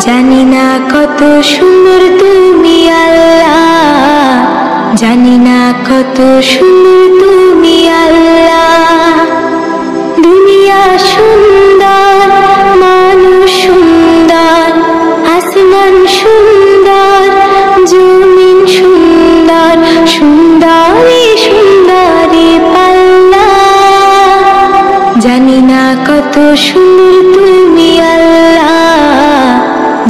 জানি না কত সুন্দর তুমি আল্লাহ, জানি না কত সুন্দর তুমি আল্লাহ। দুনিয়া সুন্দর, মানুষ সুন্দর, আসমান সুন্দর, জমিন সুন্দর, সুন্দরী সুন্দরী পাল্লা। জানি না কত সুন্দর তুমি আল্লাহ,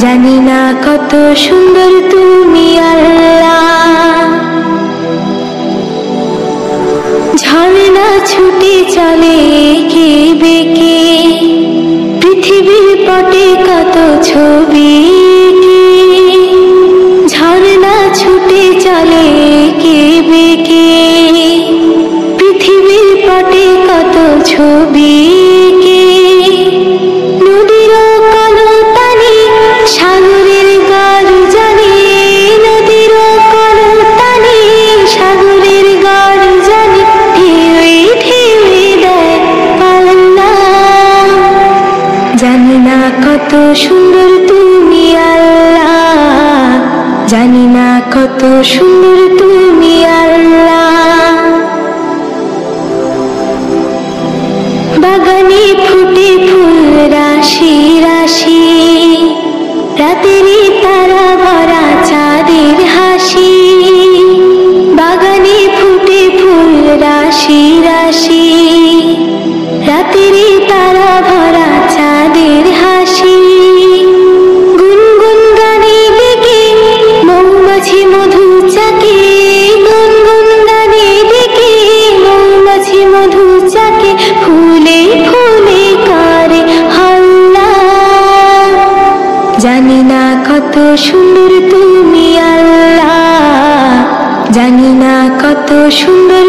জানি না কত সুন্দর তুমি আল্লাহ। ঝর্ণা ছুটে চলে এঁকে বেঁকে, পৃথিবীর পটে কত ছবি এঁকে। ঝর্ণা ছুটে চলে এঁকে বেঁকে, পৃথিবীর পটে কত ছবি এঁকে। নদীর কলতানি সাগরের গর্জনে, নদীর কলতানি সাগরের গর্জনে, ঢেউয়ে ঢেউয়ে দেয় পাল্লা। জানি না কত সুন্দর তুমি আল্লাহ, জানি না কত সুন্দর তুমি আল্লাহ। বাগানে ফুটে ফুল রাশি রাশি, রাতেরই তারা ভরা চাঁদের হাসি। বাগানে ফুটে ফুল রাশি রাশি, রাতেরই তারা ভরা চাঁদের হাসি। গুনগুন গানে ডেকে মৌমাছি মধু চাকে, গুনগুন গানে ডেকে মৌমাছি মধু চাকে। ফুলে ফুলে করে হল্লা। জানি না কত সুন্দর তুমি আল্লাহ, জানি না কত সুন্দর